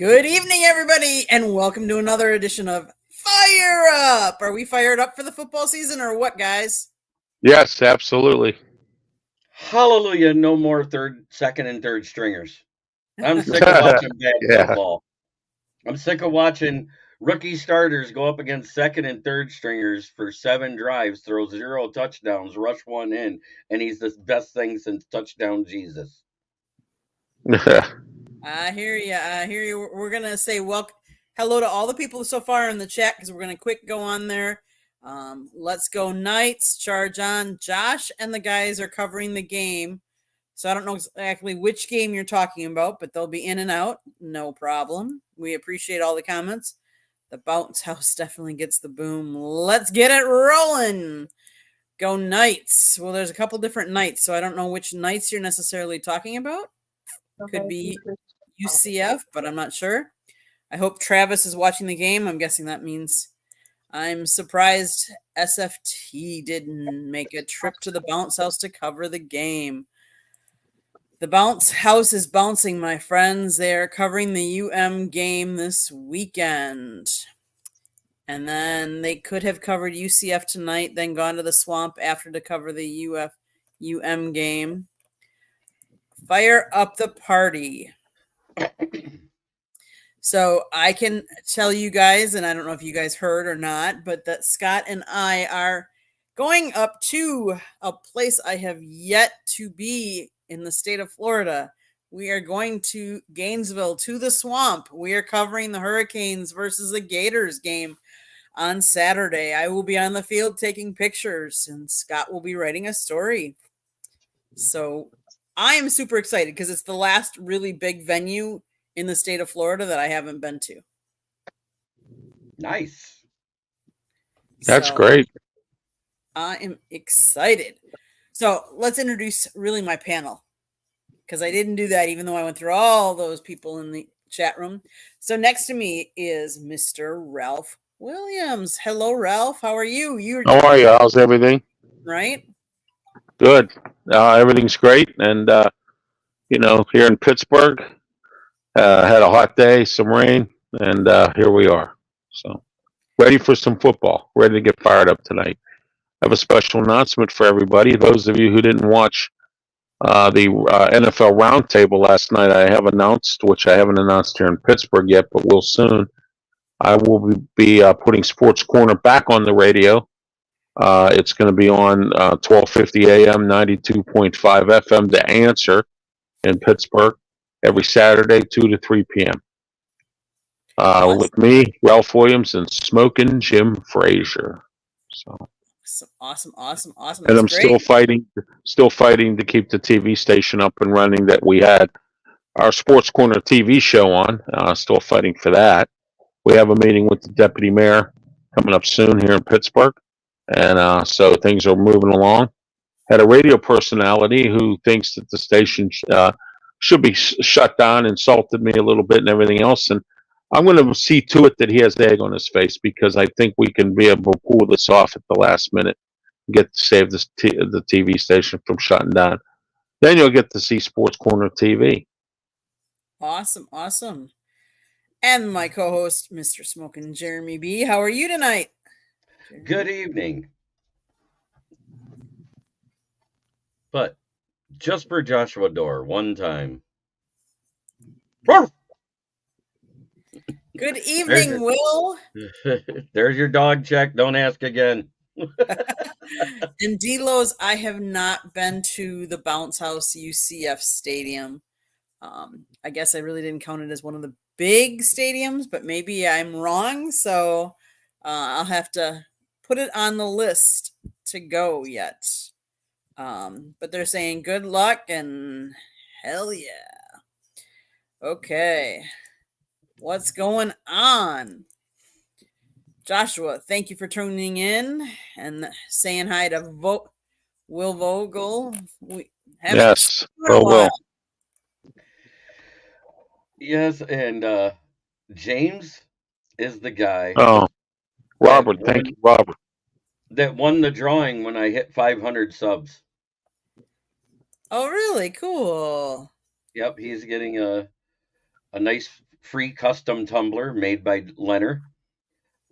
Good evening, everybody, and welcome to another edition of Fire Up. Are we fired up for the football season or what, guys? Yes, absolutely. Hallelujah, no more second and third stringers. I'm sick of watching bad Yeah. football. I'm sick of watching rookie starters go up against second and third stringers for 7 drives, throw 0 touchdowns, rush one in, and he's the best thing since touchdown Jesus. I hear you. I hear you. We're going to say hello to all the people so far in the chat because we're going to quick go on there. Let's go Knights, charge on. Josh and the guys are covering the game. So I don't know exactly which game you're talking about, but they'll be in and out. No problem. We appreciate all the comments. The bounce house definitely gets the boom. Let's get it rolling. Go Knights. Well, there's a couple different Knights, so I don't know which Knights you're necessarily talking about. Could be UCF, but I'm not sure. I hope Travis is watching the game. I'm guessing that means I'm surprised SFT didn't make a trip to the bounce house to cover the game. The bounce house is bouncing, my friends. They're covering the game this weekend. And then they could have covered UCF tonight, then gone to the swamp after to cover the game. Fire up the party. So I can tell you guys, and I don't know if you guys heard or not, but that Scott and I are going up to a place I have yet to be in the state of Florida. We are going to Gainesville, to the swamp. We are covering the Hurricanes versus the Gators game on Saturday. I will be on the field taking pictures, and Scott will be writing a story. So I am super excited because it's the last really big venue in the state of Florida that I haven't been to. Nice. That's great. I am excited. So let's introduce really my panel, because I didn't do that even though I went through all those people in the chat room. So next to me is Mr. Ralph Williams. Hello, Ralph. How are you? How are you? How's everything? Right? Good. Everything's great. And, here in Pittsburgh, had a hot day, some rain, and here we are. So ready for some football, ready to get fired up tonight. I have a special announcement for everybody. Those of you who didn't watch the NFL Roundtable last night, I have announced, which I haven't announced here in Pittsburgh yet, but will soon. I will be putting Sports Corner back on the radio. It's going to be on 12:50 a.m., 92.5 FM, The Answer in Pittsburgh every Saturday, 2 to 3 p.m. With me, Ralph Williams, and Smoking Jim Frazier. So awesome. And I'm still fighting to keep the TV station up and running that we had our Sports Corner TV show on. Still fighting for that. We have a meeting with the deputy mayor coming up soon here in Pittsburgh. And so things are moving along. Had a radio personality who thinks that the station should be shut down, insulted me a little bit and everything else. And I'm going to see to it that he has egg on his face, because I think we can be able to pull this off at the last minute and get to save the TV station from shutting down. Then you'll get to see Sports Corner TV. Awesome. And my co-host, Mr. Smoking Jeremy B. How are you tonight? Good evening. But just for Joshua Dorr, one time. Good evening, Will. There's your dog check. Don't ask again. And Delos, I have not been to the Bounce House UCF Stadium. I guess I really didn't count it as one of the big stadiums, but maybe I'm wrong. So I'll have to put it on the list to go yet. But they're saying good luck and hell yeah. Okay. What's going on? Joshua, thank you for tuning in and saying hi to Will Vogel. Yes, Will. Yes, and James is the guy. Oh, Robert. Thank you, Robert. That won the drawing when I hit 500 subs. Oh, really? Cool. Yep, he's getting a nice free custom tumbler made by Leonard.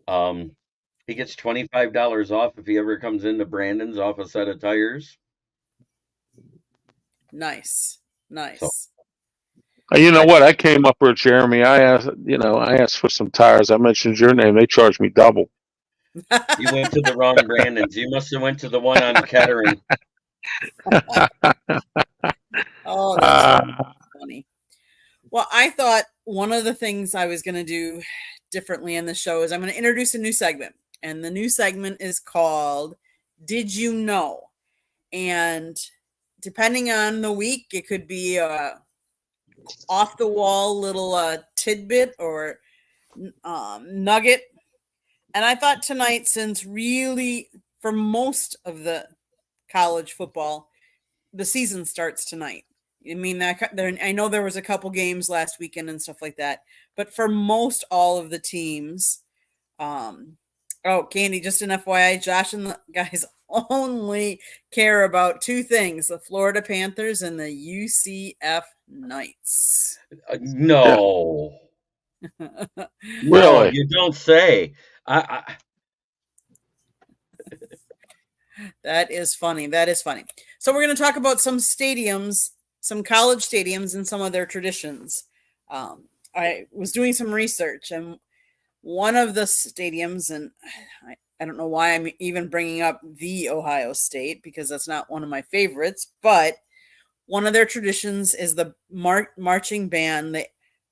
He gets $25 off if he ever comes into Brandon's off a set of tires. Nice. So You know what? I came up with Jeremy. I asked for some tires. I mentioned your name. They charged me double. you went to the wrong Brandon's. You must have went to the one on Kettering. Oh, that's funny. Well, I thought one of the things I was going to do differently in the show is I'm going to introduce a new segment. And the new segment is called Did You Know? And depending on the week, it could be a off the wall little tidbit or nugget. And I thought tonight, since really for most of the college football, the season starts tonight. I mean, I know there was a couple games last weekend and stuff like that, but for most all of the teams, Candy, just an FYI, Josh and the guys only care about two things: the Florida Panthers and the UCF Knights. No. No, Really? you don't say. That is funny. That is funny. So we're going to talk about some stadiums, some college stadiums, and some of their traditions. I was doing some research, and one of the stadiums, and I don't know why I'm even bringing up the Ohio State, because that's not one of my favorites, but one of their traditions is the marching band. They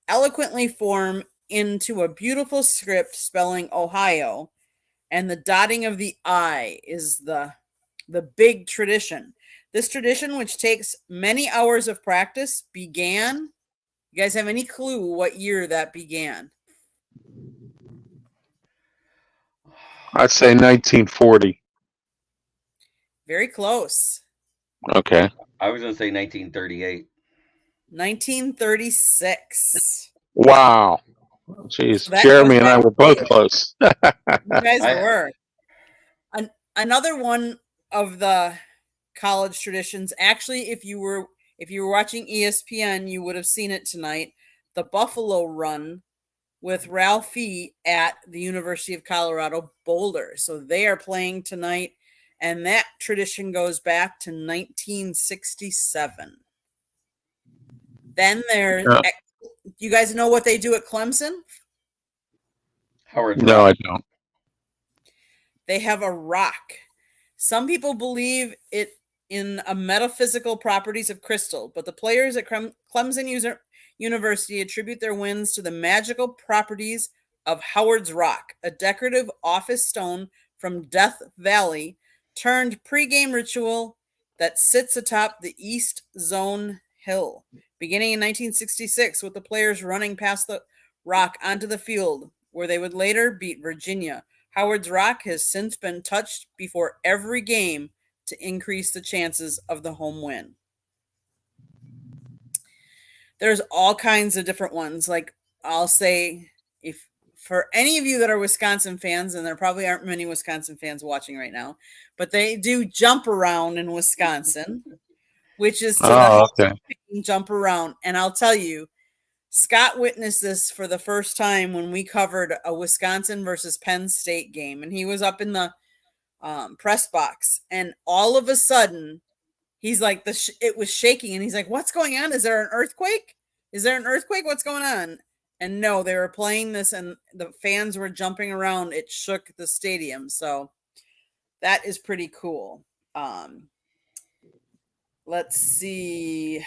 eloquently form into a beautiful script spelling Ohio, and the dotting of the I is the big tradition. This tradition, which takes many hours of practice, began. You guys have any clue what year that began? I'd say 1940. Very close. Okay. I was going to say 1938. 1936. Wow. Jeez. So that Jeremy goes and I back were both close. You guys I- were. Another one of the college traditions. Actually, if you were watching ESPN, you would have seen it tonight. The Buffalo Run with Ralphie at the University of Colorado Boulder. So they are playing tonight, and that tradition goes back to 1967. Then you guys know what they do at Clemson? Howard No, Rock. I don't. They have a rock. Some people believe it in a metaphysical properties of crystal, but the players at Clemson University attribute their wins to the magical properties of Howard's Rock, a decorative office stone from Death Valley turned pregame ritual that sits atop the East Zone Hill. Beginning in 1966, with the players running past the rock onto the field, where they would later beat Virginia. Howard's Rock has since been touched before every game to increase the chances of the home win. There's all kinds of different ones. Like, I'll say, if for any of you that are Wisconsin fans, and there probably aren't many Wisconsin fans watching right now, but they do jump around in Wisconsin, which is to jump around. And I'll tell you, Scott witnessed this for the first time when we covered a Wisconsin versus Penn State game, and he was up in the press box, and all of a sudden he's like, it was shaking, and he's like, what's going on? Is there an earthquake? What's going on? And no, they were playing this, and the fans were jumping around. It shook the stadium. So that is pretty cool. Let's see.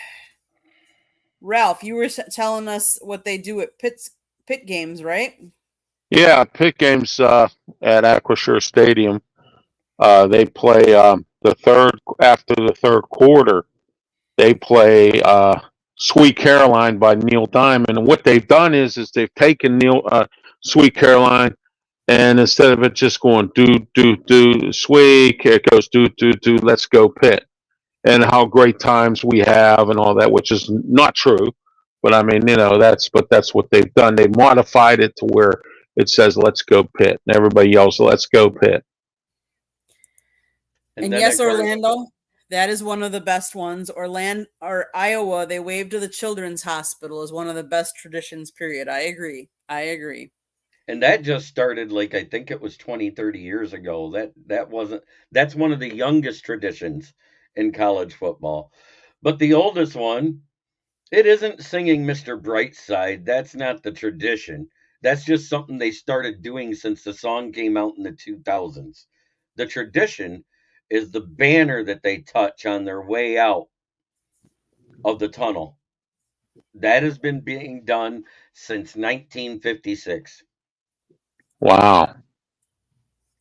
Ralph, you were telling us what they do at pit games, right? Yeah, pit games at Acrisure Stadium. They play after the third quarter. They play "Sweet Caroline" by Neil Diamond, and what they've done is they've taken "Sweet Caroline," and instead of it just going do do do sweet, it goes do do do. Let's go pit, and how great times we have, and all that, which is not true. But I mean, that's what they've done. They modified it to where it says "Let's go pit," and everybody yells "Let's go pit." And yes, Orlando, That is one of the best ones. Orlando or Iowa, they wave to the Children's Hospital is one of the best traditions, period. I agree. And that just started like I think it was 20, 30 years ago. That's one of the youngest traditions in college football. But the oldest one, it isn't singing Mr. Brightside. That's not the tradition. That's just something they started doing since the song came out in the 2000s. The tradition is the banner that they touch on their way out of the tunnel. That has been being done since 1956. Wow.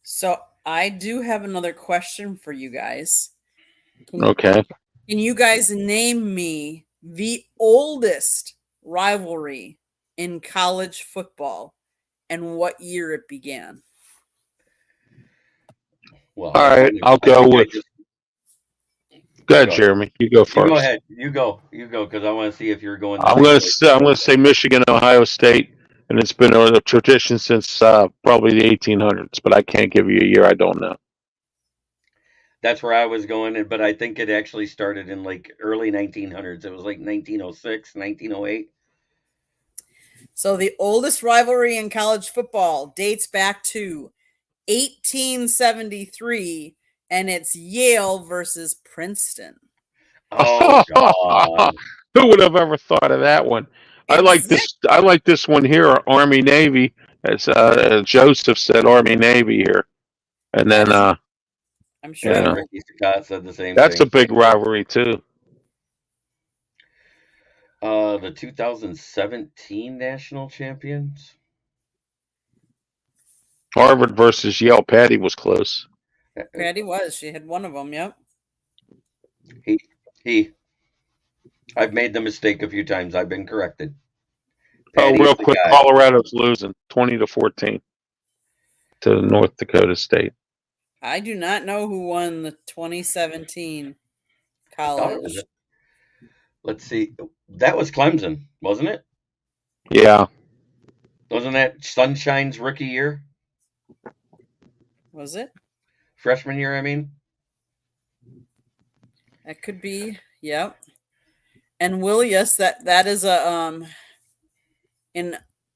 So I do have another question for you guys. Okay. Can you guys name me the oldest rivalry in college football and what year it began? Well, All right. I I'll think go I with. just Go ahead, go. Jeremy. You go You first. go ahead. You go, because I want to see if you're going the I'm same gonna way. say I'm gonna say Michigan, Ohio State, and it's been a tradition since probably the 1800s, but I can't give you a year. I don't know. That's where I was going, but I think it actually started in like early 1900s. It was like 1906, 1908. So the oldest rivalry in college football dates back to 1873, and it's Yale versus Princeton. Oh God. Who would have ever thought of that one? I like Exactly. this. I like this one here, Army Navy. As Joseph said, Army Navy here, and then I'm sure. Yeah, yeah, Ricky Scott said the same that's a thing. big rivalry too. The 2017 national champions. Harvard versus Yale. Patty was close. Patty was. She had one of them. Yep. He. I've made the mistake a few times. I've been corrected. Oh, Patty's real the quick, guy. Colorado's losing 20-14 to North Dakota State. I do not know who won the 2017 college. Let's see. That was Clemson, wasn't it? Yeah. Wasn't that Sunshine's rookie year? Was it? Freshman year, I mean. That could be. Yep. And Willius, that is a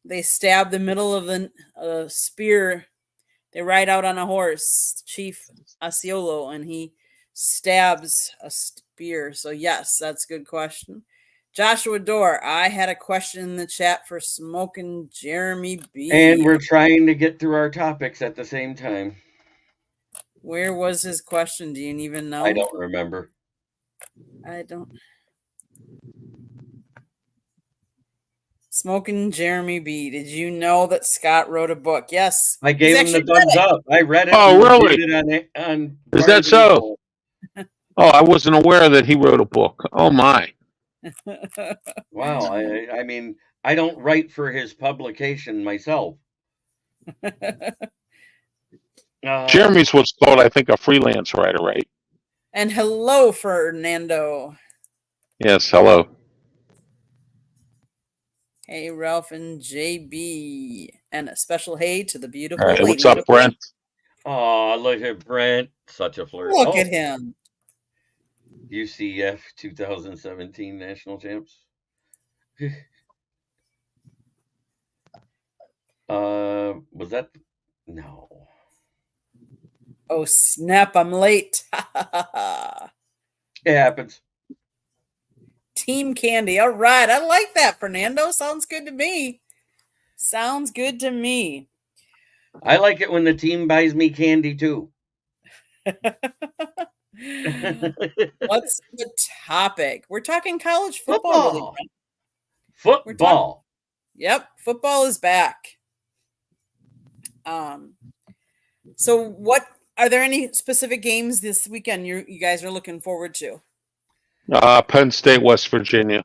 they stab the middle of the spear. They ride out on a horse, Chief Osceola, and he stabs a spear. So yes, that's a good question. Joshua Dorr, I had a question in the chat for Smoking Jeremy B. And we're trying to get through our topics at the same time. Where was his question? Do you even know? I don't remember. I don't. Smoking Jeremy B. Did you know that Scott wrote a book? Yes. I gave him the thumbs up. I read it. Oh, really? On Is that so? Oh, I wasn't aware that he wrote a book. Oh my. Wow. I mean, I don't write for his publication myself. Jeremy's what's called, I think, a freelance writer, right? And hello, Fernando. Yes, hello. Hey, Ralph and JB. And a special hey to the beautiful All right, lady. what's up, Brent? Oh, look at Brent. Such a flirt. Look at him. UCF 2017 national champs. Was that? No. Oh, snap. I'm late. It happens. Team Candy. All right. I like that, Fernando. Sounds good to me. Sounds good to me. I like it when the team buys me candy too. What's the topic? We're talking college football. Football. Yep, football is back. So what are there any specific games this weekend you guys are looking forward to? Penn State, West Virginia.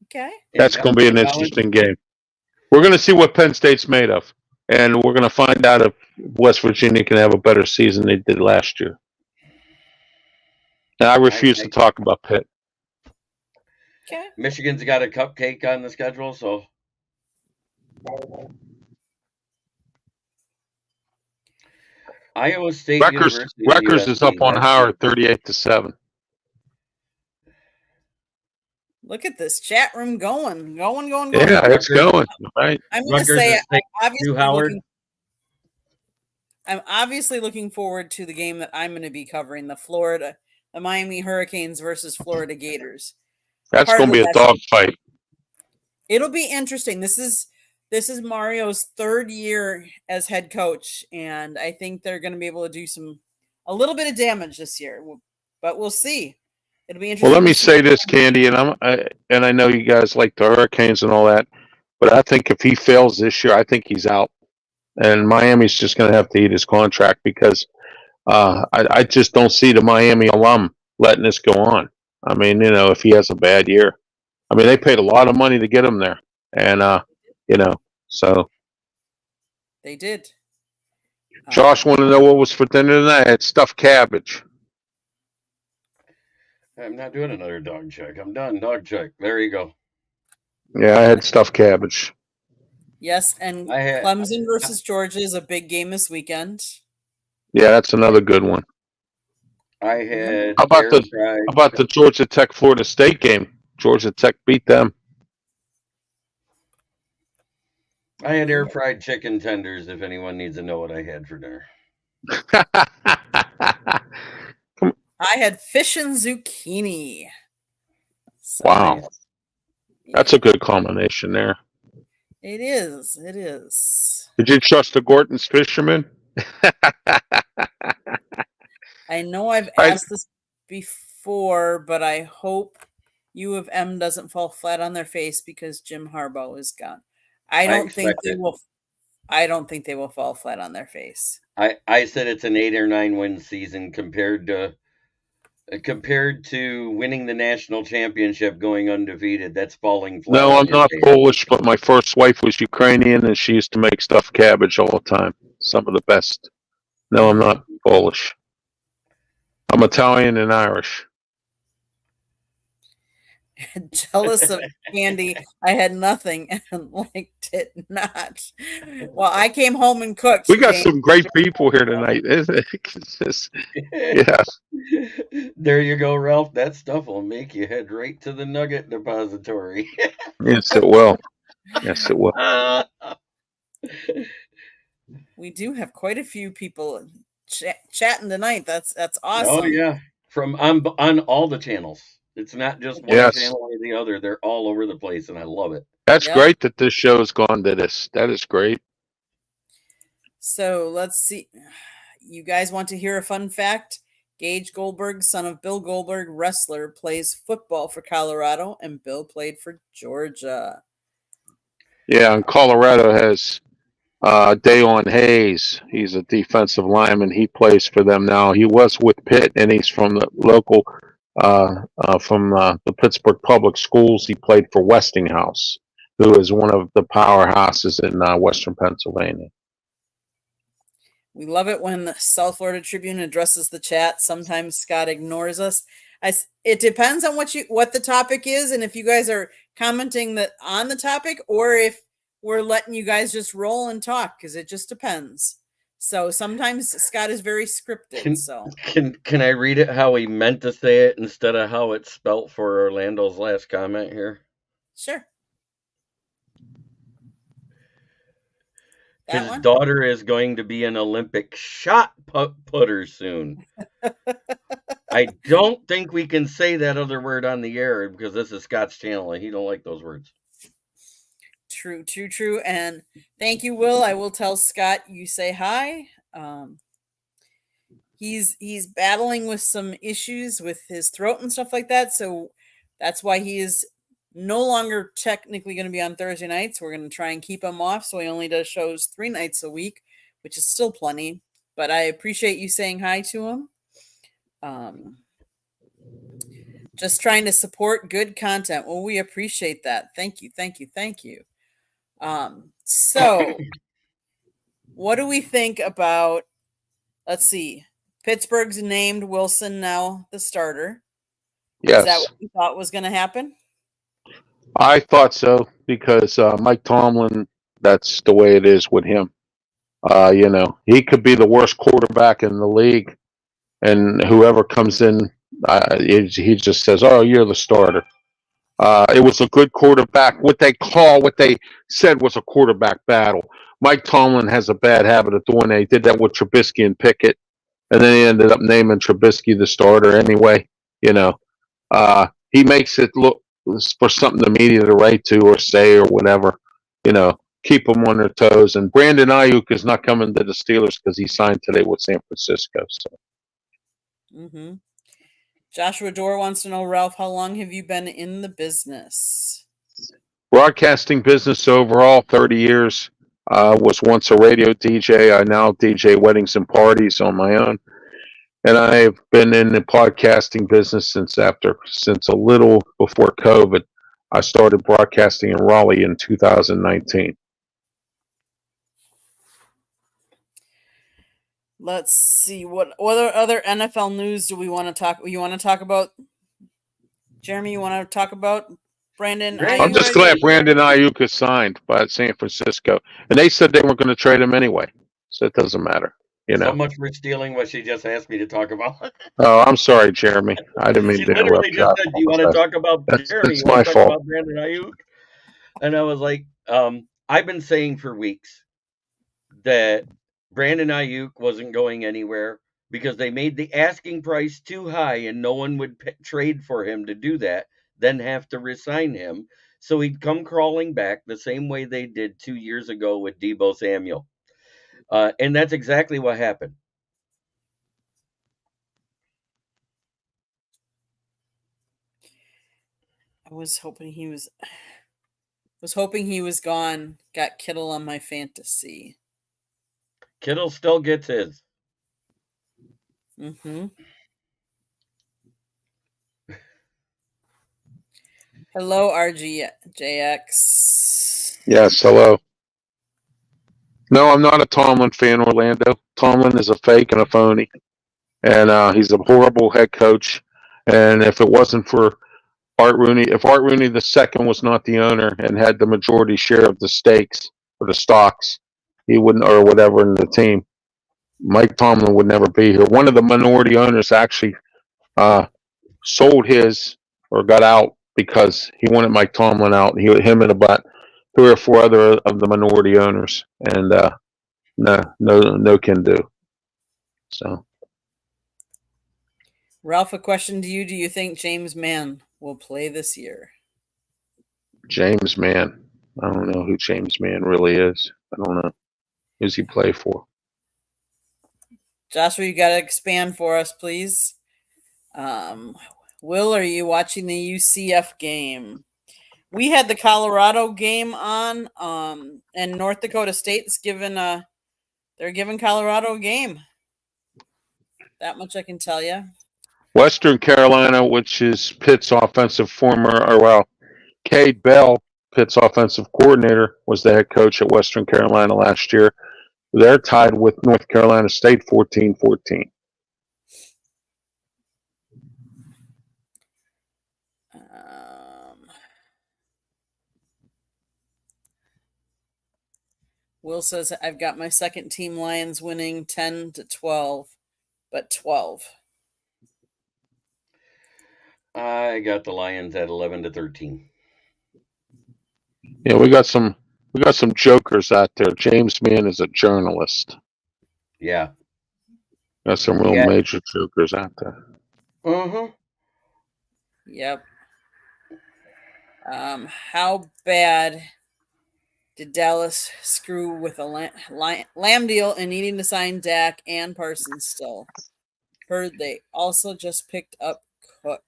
Okay. That's going to be an interesting game. We're going to see what Penn State's made of, and we're going to find out if West Virginia can have a better season they did last year. And I refuse to talk about Pitt. Okay. Michigan's got a cupcake on the schedule, so. Iowa State Rutgers University. Rutgers is up USC, on that's Howard it. 38-7. Look at this chat room going. Yeah, it's Rutgers- going right. I'm going to Rutgers say is 6 to Howard. I'm obviously looking forward to the game that I'm going to be covering, the Miami Hurricanes versus Florida Gators. That's Part going of to be the a best- dogfight. It'll be interesting. This is Mario's third year as head coach, and I think they're going to be able to do a little bit of damage this year. But we'll see. It'll be interesting. Well, let me to see. say this, Candy, and I know you guys like the Hurricanes and all that, but I think if he fails this year, I think he's out, and Miami's just going to have to eat his contract because I just don't see the Miami alum letting this go on. I mean, if he has a bad year, I mean, they paid a lot of money to get him there, and so They did. Josh wanted to know what was for dinner tonight. I had stuffed cabbage. I'm not doing another dog check. I'm done. Dog check. There you go. Yeah, I had stuffed cabbage. Yes, and Clemson versus Georgia is a big game this weekend. Yeah, that's another good one. I had. How about the Georgia Tech Florida State game? Georgia Tech beat them. I had air fried chicken tenders. If anyone needs to know what I had for dinner. I had fish and zucchini. So, Wow. That's a good combination there. It is. It is. Did you trust the Gorton's fisherman? I know I've asked this before, but I hope U of M doesn't fall flat on their face because Jim Harbaugh is gone. I don't think they will fall flat on their face. I said it's an 8 or 9 win season compared to winning the national championship, going undefeated. That's falling flat. No, I'm not Polish, but my first wife was Ukrainian, and she used to make stuffed cabbage all the time. Some of the best. No, I'm not Polish. I'm Italian and Irish. Jealous of Candy. I had nothing and liked it not. Well, I came home and cooked. We got some great people here tonight, isn't it? It's just, yeah. There you go, Ralph. That stuff will make you head right to the nugget depository. Yes, it will. Yes, it will. We do have quite a few people chatting tonight. That's awesome. Oh yeah, from on all the channels. It's not just one channel or the other. They're all over the place, and I love it. That's great that this show's gone to this. That is great. So let's see. You guys want to hear a fun fact? Gage Goldberg, son of Bill Goldberg, wrestler, plays football for Colorado, and Bill played for Georgia. Yeah, and Colorado has Dayon Hayes. He's a defensive lineman. He plays for them now. He was with Pitt, and he's from the local, from the Pittsburgh Public Schools. He played for Westinghouse, who is one of the powerhouses in Western Pennsylvania. We love it when the South Florida Tribune addresses the chat. Sometimes Scott ignores us. It depends on what the topic is, and if you guys are commenting on the topic, or if we're letting you guys just roll and talk, because it just depends. So sometimes Scott is very scripted. Can I read it how he meant to say it instead of how it's spelt for Orlando's last comment here? Sure. His daughter is going to be an Olympic shot putter soon. I don't think we can say that other word on the air because this is Scott's channel and he don't like those words. True. And thank you, Will. I will tell Scott you say hi. He's battling with some issues with his throat and stuff like that. So that's why he is no longer technically going to be on Thursday nights. We're going to try and keep him off. So he only does shows 3 nights a week, which is still plenty. But I appreciate you saying hi to him. Just trying to support good content. Well, we appreciate that. Thank you. So what do we think about, let's see, Pittsburgh's named Wilson now the starter. Yes. Is that what you thought was going to happen? I thought so because Mike Tomlin, that's the way it is with him. He could be the worst quarterback in the league, and whoever comes in, he just says, "Oh, you're the starter." It was a good quarterback. What they said was a quarterback battle. Mike Tomlin has a bad habit of doing that. He did that with Trubisky and Pickett, and then he ended up naming Trubisky the starter anyway. You know, he makes it look for something the media to write to or say or whatever. Keep them on their toes. And Brandon Ayuk is not coming to the Steelers because he signed today with San Francisco. So. Mm-hmm. Joshua Dorr wants to know, Ralph, how long have you been in the business? Broadcasting business overall, 30 years. Was once a radio DJ. I now DJ weddings and parties on my own. And I've been in the podcasting business since a little before COVID. I started broadcasting in Raleigh in 2019. Let's see what other NFL news do we want to talk? You want to talk about, Jeremy? You want to talk about Brandon Ayuk? I'm just glad Brandon Ayuk is signed by San Francisco, and they said they weren't going to trade him anyway, so it doesn't matter. So much for stealing what she just asked me to talk about. Oh, I'm sorry, Jeremy. I didn't mean to interrupt. She literally just said, "Do you want to talk about Jeremy? It's my fault." About Brandon Ayuk?" And I was like, "I've been saying for weeks that Brandon Ayuk wasn't going anywhere because they made the asking price too high, and no one would trade for him to do that, then have to resign him. So he'd come crawling back the same way they did 2 years ago with Deebo Samuel." And that's exactly what happened. I was hoping he was gone. Got Kittle on my fantasy. Kittle still gets his. Mm-hmm. Hello, RGJX. Yes, hello. No, I'm not a Tomlin fan, Orlando. Tomlin is a fake and a phony. And he's a horrible head coach. And if it wasn't for Art Rooney, if Art Rooney II was not the owner and had the majority share of the stakes or the stocks, he wouldn't, or whatever in the team, Mike Tomlin would never be here. One of the minority owners actually sold his or got out because he wanted Mike Tomlin out. Him and about 3 or 4 other of the minority owners, and no can do. So, Ralph, a question to you: do you think James Mann will play this year? James Mann. I don't know who James Mann really is. I don't know. Who's he play for? Joshua, you got to expand for us, please. Will, are you watching the UCF game? We had the Colorado game on, and North Dakota State's they're giving Colorado a game. That much I can tell you. Western Carolina, which is Pitt's Cade Bell, Pitt's offensive coordinator, was the head coach at Western Carolina last year. They're tied with North Carolina State 14-14. Will says, I've got my second team Lions winning 10-12, but 12. I got the Lions at 11-13. Yeah, we got some jokers out there. James Mann is a journalist. Yeah. Got some real major jokers out there. Mm-hmm. Yep. How bad did Dallas screw with a Lamb deal and needing to sign Dak and Parsons still? Heard they also just picked up Cook.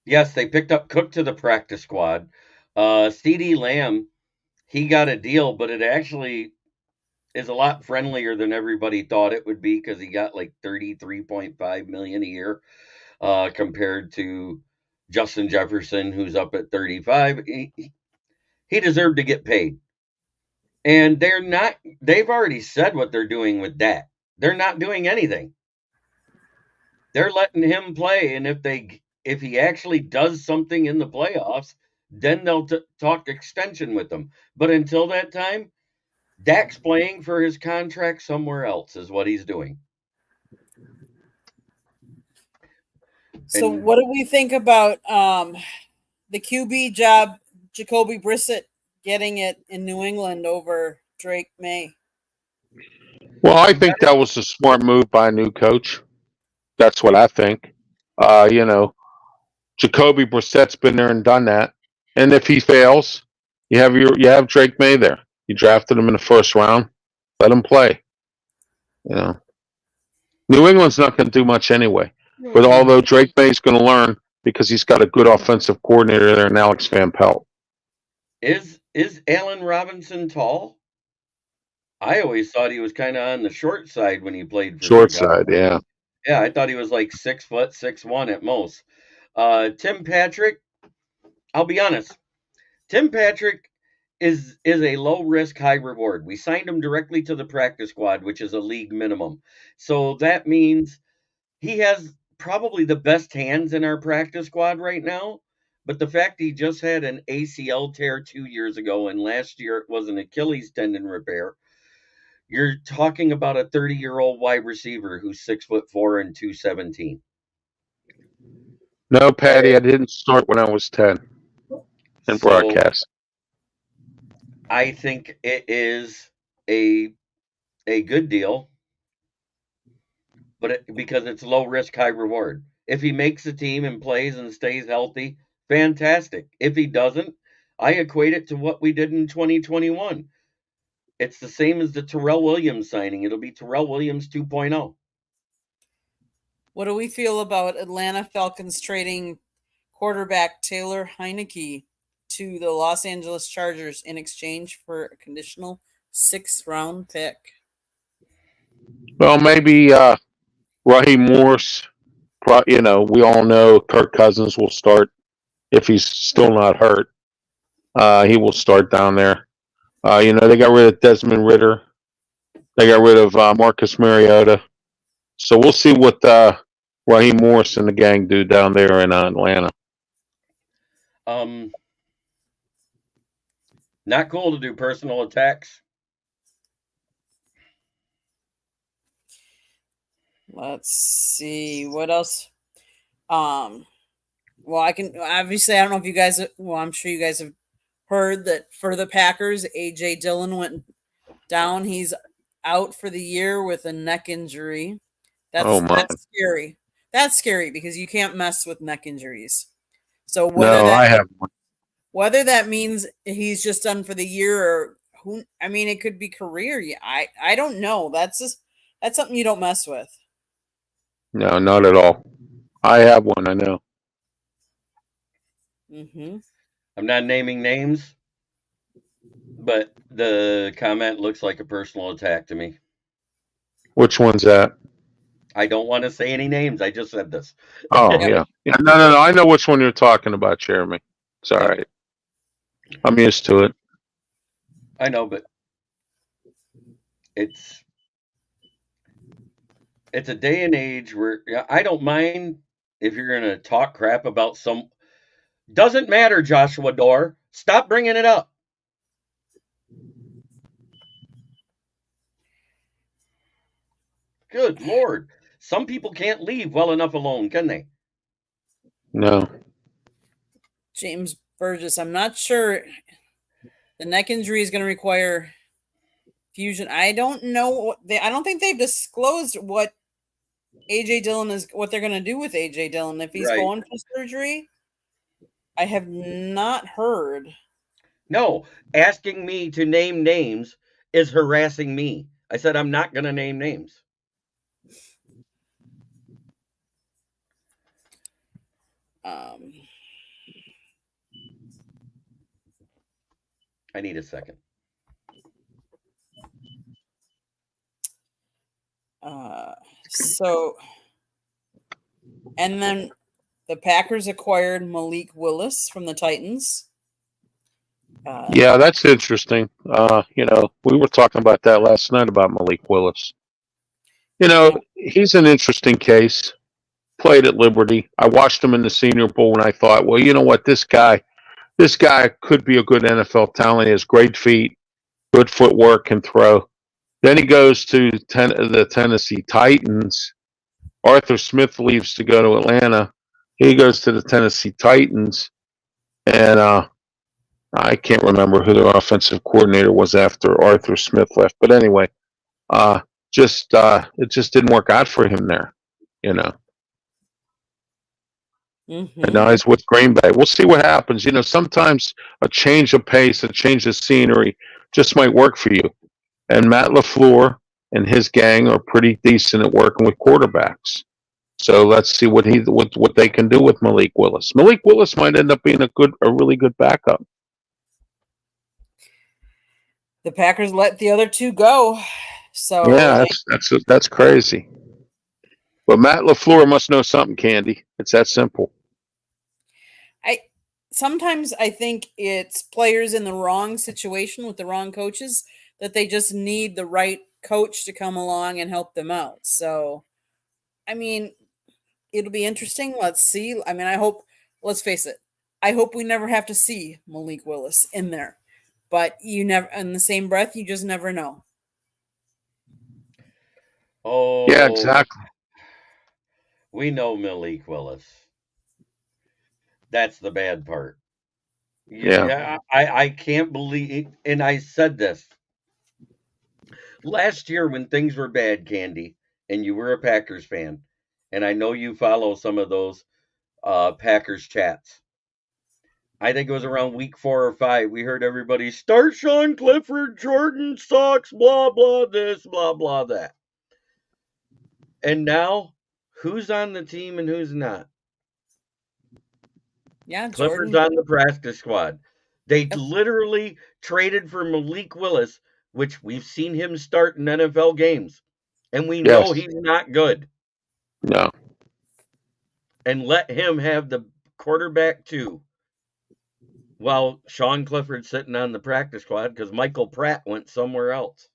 Yes, they picked up Cook to the practice squad. CeeDee Lamb, he got a deal, but it actually is a lot friendlier than everybody thought it would be because he got like $33.5 million a year compared to Justin Jefferson, who's up at 35. He deserved to get paid. And they've already said what they're doing with Dak. They're not doing anything. They're letting him play, and if he actually does something in the playoffs, then they'll talk extension with him. But until that time, Dak's playing for his contract somewhere else, is what he's doing. So, And- what do we think about the QB job? Jacoby Brissett getting it in New England over Drake May. Well, I think that was a smart move by a new coach. That's what I think. You know, Jacoby Brissett's been there and done that. And if he fails, you have Drake May there. You drafted him in the first round. Let him play. You know, New England's not going to do much anyway. But although Drake May's going to learn because he's got a good offensive coordinator there in Alex Van Pelt. Is Allen Robinson tall? I always thought he was kind of on the short side when he played for Short the Cowboys. side, yeah. Yeah, I thought he was like 6 foot, 6'1" at most. Tim Patrick, I'll be honest. Tim Patrick is a low risk, high reward. We signed him directly to the practice squad, which is a league minimum. So that means he has probably the best hands in our practice squad right now. But the fact he just had an ACL tear 2 years ago, and last year it was an Achilles tendon repair. You're talking about a 30-year-old wide receiver who's 6'4" and 217. No, Patty, I didn't start when I was 10 in So broadcast. I think it is a good deal, but because it's low risk, high reward. If he makes the team and plays and stays healthy, fantastic. If he doesn't, I equate it to what we did in 2021. It's the same as the Terrell Williams signing. It'll be Terrell Williams 2.0. What do we feel about Atlanta Falcons trading quarterback Taylor Heineke to the Los Angeles Chargers in exchange for a conditional 6th round pick? Well, maybe Raheem Morris. You know, we all know Kirk Cousins will start if he's still not hurt. He will start down there. You know, they got rid of Desmond Ritter. They got rid of Marcus Mariota. So we'll see what Raheem Morris and the gang do down there in Atlanta. Not cool to do personal attacks. Let's see what else. Well, I can obviously. I don't know if you guys. Well, I'm sure you guys have heard that for the Packers, AJ Dillon went down. He's out for the year with a neck injury. That's scary. That's scary because you can't mess with neck injuries. So I have one. Whether that means he's just done for the year or who, I mean, it could be career. Yeah, I don't know. That's something you don't mess with. No, not at all. I have one. I know. Mm-hmm. I'm not naming names, but the comment looks like a personal attack to me. Which one's that? I don't want to say any names. I just said this. Oh, yeah. No. I know which one you're talking about, Jeremy. It's all right. I'm used to it. I know, but it's a day and age where I don't mind if you're going to talk crap about some. Doesn't matter, Joshua Dorr. Stop bringing it up. Good Lord. Some people can't leave well enough alone, can they? No. James Burgess, I'm not sure the neck injury is going to require fusion. I don't know I don't think they've disclosed what AJ Dillon is, what they're going to do with AJ Dillon if he's going for surgery. I have not heard. No, asking me to name names is harassing me. I said I'm not going to name names. I need a second. So, and then the Packers acquired Malik Willis from the Titans. Yeah, that's interesting. You know, we were talking about that last night about Malik Willis. You know, he's an interesting case. Played at Liberty. I watched him in the Senior Bowl, and I thought, well, you know what, this guy could be a good NFL talent. He has great feet. Good footwork, can throw. Then he goes to the Tennessee Titans. Arthur Smith leaves to go to Atlanta. He goes to the Tennessee Titans, and I can't remember who their offensive coordinator was after Arthur Smith left. But anyway, it just didn't work out for him there, you know. And now he's with Green Bay. We'll see what happens. You know, sometimes a change of pace, a change of scenery just might work for you. And Matt LaFleur and his gang are pretty decent at working with quarterbacks. So let's see what they can do with Malik Willis. Malik Willis might end up being a really good backup. The Packers let the other two go. So yeah, that's crazy. But Matt LaFleur must know something, Candy. It's that simple. Sometimes I think it's players in the wrong situation with the wrong coaches that they just need the right coach to come along and help them out. So, I mean, it'll be interesting. Let's see. I mean, let's face it, I hope we never have to see Malik Willis in there. But you never, in the same breath, you just never know. Oh, yeah, exactly. We know Malik Willis. That's the bad part. Yeah. I can't believe, and I said this last year when things were bad, Candy, and you were a Packers fan, and I know you follow some of those Packers chats. I think it was around week 4 or 5. We heard everybody start Sean Clifford, Jordan sucks, blah blah this, blah blah that. And now, who's on the team and who's not? Yeah, Clifford's on the practice squad. They literally traded for Malik Willis, which we've seen him start in NFL games, and we know he's not good. No. And let him have the quarterback too, while Sean Clifford's sitting on the practice squad because Michael Pratt went somewhere else.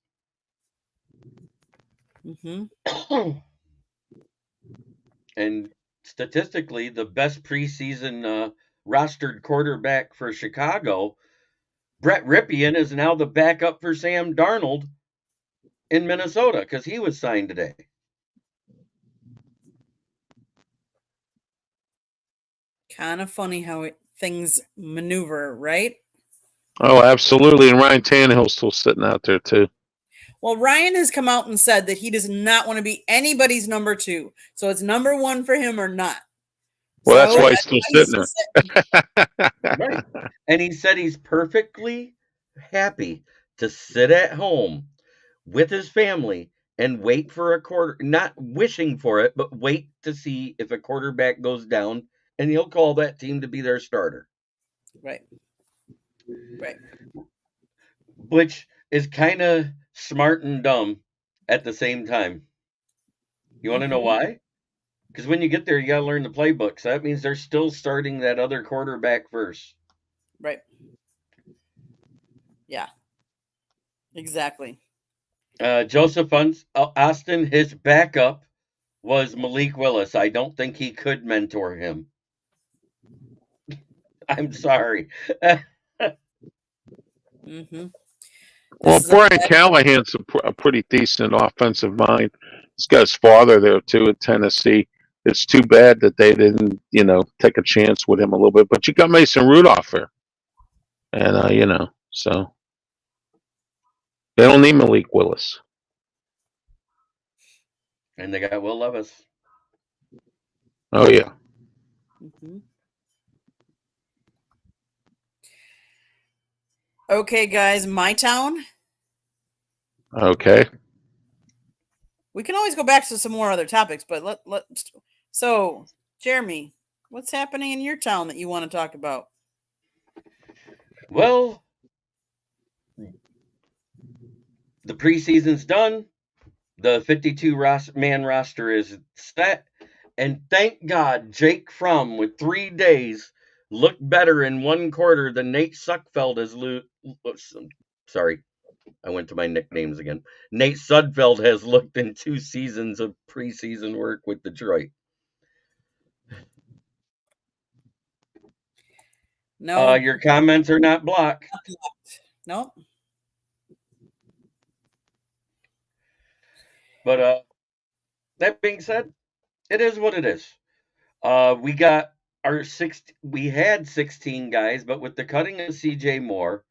And statistically, the best preseason rostered quarterback for Chicago, Brett Ripien, is now the backup for Sam Darnold in Minnesota because he was signed today. Kind of funny how things maneuver, right? Oh, absolutely. And Ryan Tannehill's still sitting out there too. Well, Ryan has come out and said that he does not want to be anybody's number 2. So it's number 1 for him or not. Well, that's why he's still sitting there. Right. And he said he's perfectly happy to sit at home with his family and wait for a quarter, not wishing for it, but wait to see if a quarterback goes down, and he'll call that team to be their starter. Right. Which is kind of smart and dumb at the same time. You want to know why? Because when you get there, you got to learn the playbook. So that means they're still starting that other quarterback first. Right. Yeah. Exactly. Joseph Austin, his backup was Malik Willis. I don't think he could mentor him. I'm sorry. Well, Brian Callahan's a pretty decent offensive mind. He's got his father there too in Tennessee. It's too bad that they didn't, take a chance with him a little bit. But you got Mason Rudolph there, and so they don't need Malik Willis. And they got Will Levis. Oh yeah. Okay, guys, my town. Okay. We can always go back to some more other topics, but let's. So, Jeremy, what's happening in your town that you want to talk about? Well, the preseason's done. The 52-man roster is set. And thank God Jake Fromm, with 3 days, looked better in 1 quarter than Nate Sudfeld has Sorry, I went to my nicknames again. Nate Sudfeld has looked in 2 seasons of preseason work with Detroit. No. Your comments are not blocked. Nope. But that being said, it is what it is. We got we had 16 guys, but with the cutting of CJ Moore,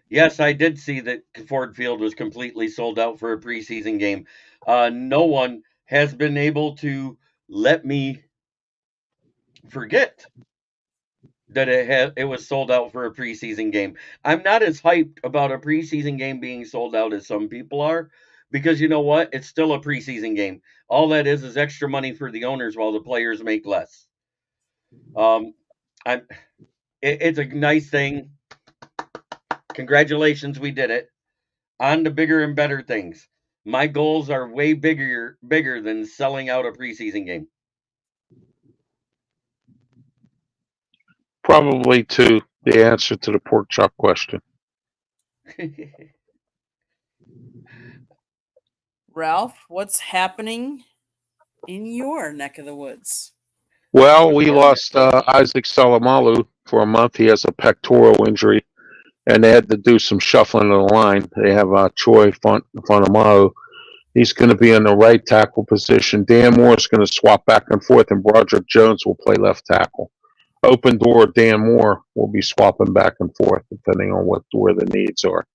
yes, I did see that Ford Field was completely sold out for a preseason game. No one has been able to let me forget that it was sold out for a preseason game. I'm not as hyped about a preseason game being sold out as some people are, because you know what? It's still a preseason game. All that is extra money for the owners while the players make less. Um, I'm. It's a nice thing. Congratulations, we did it. On to bigger and better things. My goals are way bigger than selling out a preseason game. Probably to the answer to the pork chop question. Ralph, what's happening in your neck of the woods? Well, we lost Isaac Salamalu for a month. He has a pectoral injury, and they had to do some shuffling of the line. They have Troy Fonamalu. He's going to be in the right tackle position. Dan Moore is going to swap back and forth, and Broderick Jones will play left tackle. Open door, Dan Moore will be swapping back and forth depending on where the needs are.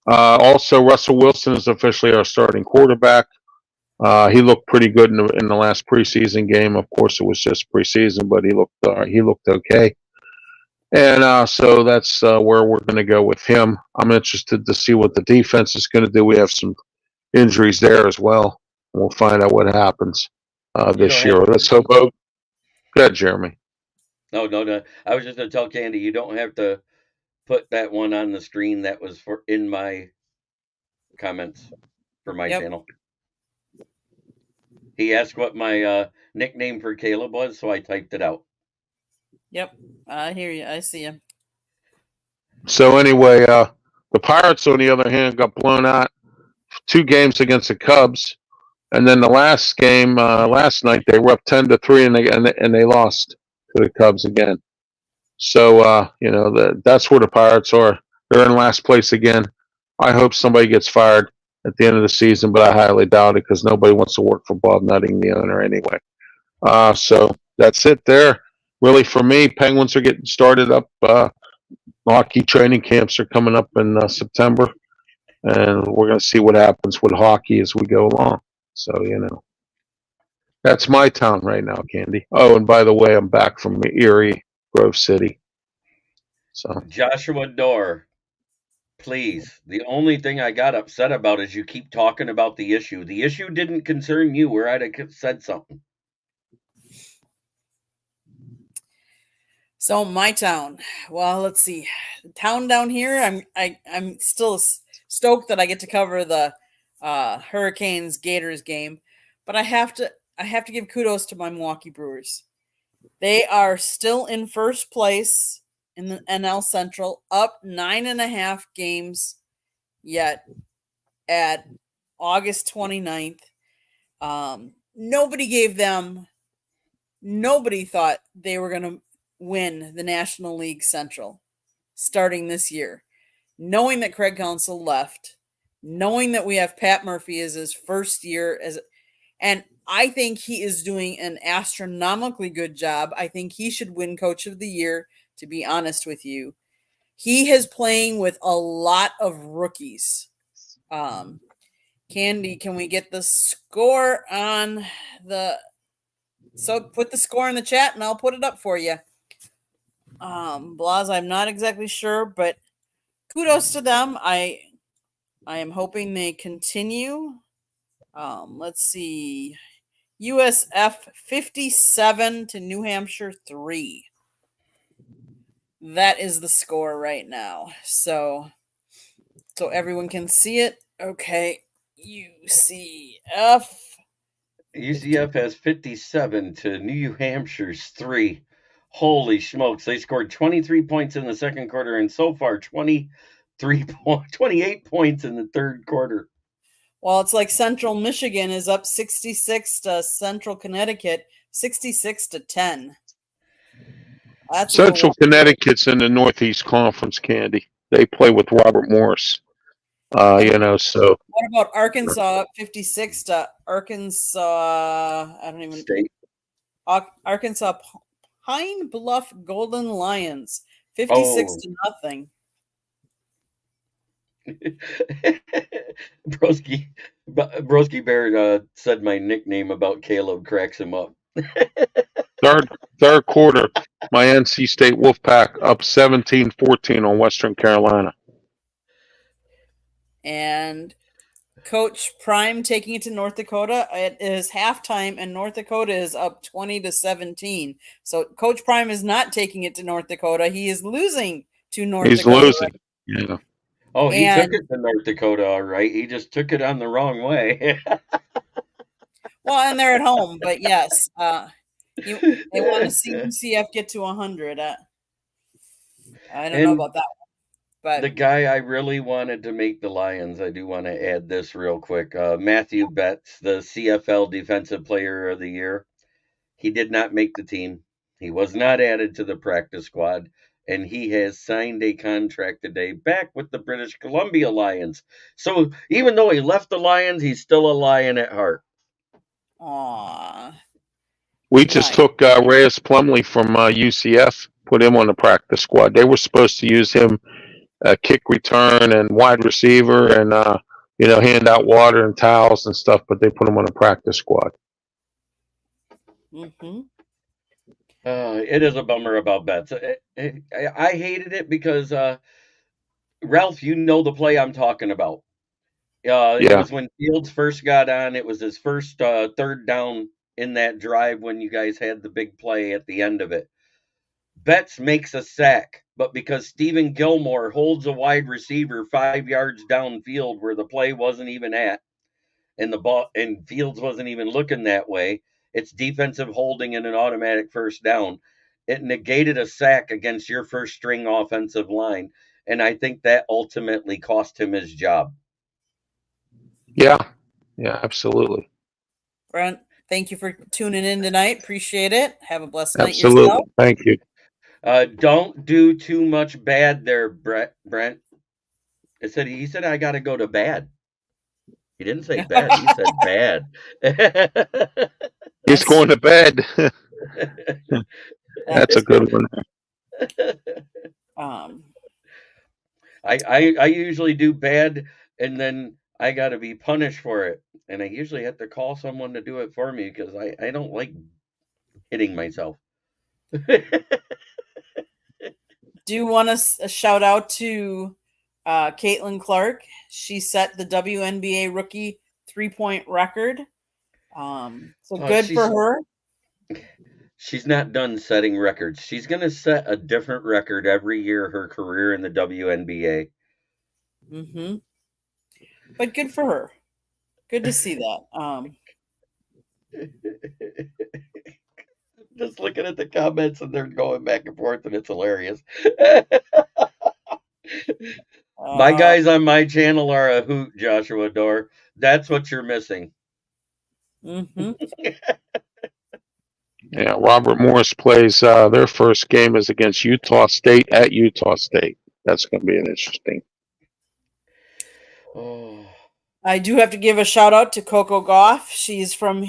Also, Russell Wilson is officially our starting quarterback. He looked pretty good in the last preseason game. Of course, it was just preseason, but he looked okay. And so that's where we're going to go with him. I'm interested to see what the defense is going to do. We have some injuries there as well. We'll find out what happens this year. Let's hope. Oh, good, Jeremy. No. I was just going to tell Candy, you don't have to put that one on the screen. That was in my comments for my channel. He asked what my nickname for Caleb was, so I typed it out. Yep, I hear you. I see you. So anyway, the Pirates, on the other hand, got blown out 2 games against the Cubs, and then the last game last night they were up 10-3, and they lost to the Cubs again. So that's where the Pirates are. They're in last place again. I hope somebody gets fired at the end of the season, but I highly doubt it because nobody wants to work for Bob Nutting, the owner, anyway. So that's it there. Really, for me, Penguins are getting started up. Hockey training camps are coming up in September, and we're going to see what happens with hockey as we go along. So, that's my town right now, Candy. Oh, and by the way, I'm back from Erie, Grove City. So Joshua Dorr, please. The only thing I got upset about is you keep talking about the issue. The issue didn't concern you, where I'd have said something. So my town. Well, let's see. The town down here. I'm still stoked that I get to cover the Hurricanes Gators game, but I have to give kudos to my Milwaukee Brewers. They are still in first place in the NL Central, up 9.5 games yet at August 29th. Nobody thought they were going to win the National League Central starting this year. Knowing that Craig Counsell left, knowing that we have Pat Murphy as his first year and I think he is doing an astronomically good job. I think he should win Coach of the Year, to be honest with you. He is playing with a lot of rookies. Candy, can we get the score on the... So put the score in the chat and I'll put it up for you. Blas, I'm not exactly sure, but kudos to them. I am hoping they continue. Let's see. USF 57 to New Hampshire 3. That is the score right now. So everyone can see it. Okay. UCF has 57 to New Hampshire's 3. Holy smokes. They scored 23 points in the second quarter and so far 28 points in the third quarter. Well, it's like Central Michigan is up 66 to Central Connecticut 66 to 10. Central Connecticut's in the Northeast Conference, Candy. They play with Robert Morris. So What about Arkansas up 56 to Arkansas? I don't even. State. Arkansas Pine Bluff Golden Lions 56 Oh, to nothing. Broski Bear said my nickname about Caleb cracks him up. third quarter, my NC State Wolfpack up 17-14 on Western Carolina. And Coach Prime taking it to North Dakota. It is halftime, and North Dakota is up 20 to 17. So Coach Prime is not taking it to North Dakota. He is losing to North He's Dakota. losing. Yeah. Oh, he And- took it to North Dakota, all right. He just took it on the wrong way. Well, and they're at home, but yes, they want to see UCF get to 100. I don't know And about that one, but the guy I really wanted to make the Lions, I do want to add this real quick. Matthew Betts, the CFL Defensive Player of the Year. He did not make the team. He was not added to the practice squad, and he has signed a contract today back with the British Columbia Lions. So even though he left the Lions, he's still a Lion at heart. aw, We just Nice. took Reyes Plumley from UCF, put him on the practice squad. They were supposed to use him kick return and wide receiver and hand out water and towels and stuff, but they put him on the practice squad. mm-hmm. It is a bummer about Betts. I hated it because Ralph, you know the play I'm talking about. It Yeah. was when Fields first got on. It was his first third down in that drive when you guys had the big play at the end of it. Betts makes a sack, but because Stephen Gilmore holds a wide receiver 5 yards downfield where the play wasn't even at, and the ball and Fields wasn't even looking that way, it's defensive holding and an automatic first down. It negated a sack against your first string offensive line, and I think that ultimately cost him his job. Yeah, absolutely. Brent, thank you for tuning in tonight. Appreciate it. Have a blessed night Absolutely. yourself. Thank you. Don't do too much bad there, Brent. He said I got to go to bad. He didn't say bad. He said bad. He's going to bed. That's a good one. I usually do bad, and then I got to be punished for it, and I usually have to call someone to do it for me because I don't like hitting myself. Do you want a shout out to Caitlin Clark? She set the WNBA rookie 3-point record. So good for her. She's not done setting records. She's going to set a different record every year her career in the WNBA. Mm-hmm. But good for her. Good to see that. Just looking at the comments and they're going back and forth and it's hilarious. My guys on my channel are a hoot, Joshua Dorr. That's what you're missing. Mm-hmm. Yeah, Robert Morris plays their first game is against Utah State at Utah State. That's going to be an interesting. Oh. I do have to give a shout out to Coco Gauff. She's from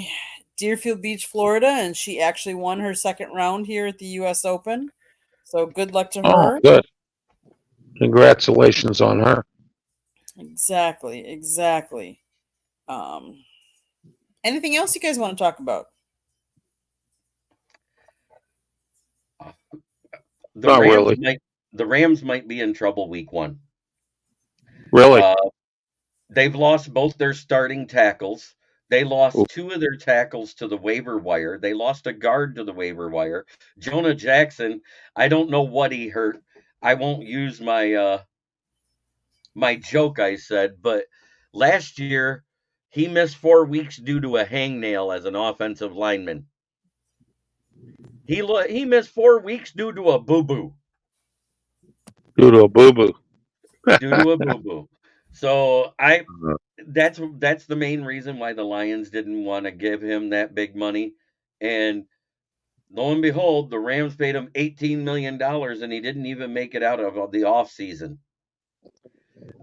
Deerfield Beach, Florida, and she actually won her second round here at the U.S. Open. So good luck to her. Oh, good. Congratulations on her. Exactly. Anything else you guys want to talk about? Not really. The Rams might be in trouble week 1. Really? They've lost both their starting tackles. They lost 2 of their tackles to the waiver wire. They lost a guard to the waiver wire. Jonah Jackson, I don't know what he hurt. I won't use my my joke I said, but last year he missed 4 weeks due to a hangnail as an offensive lineman. He missed 4 weeks due to a boo-boo. Due to a boo-boo. Due to a boo-boo. So that's the main reason why the Lions didn't want to give him that big money. And lo and behold, the Rams paid him $18 million and he didn't even make it out of the offseason.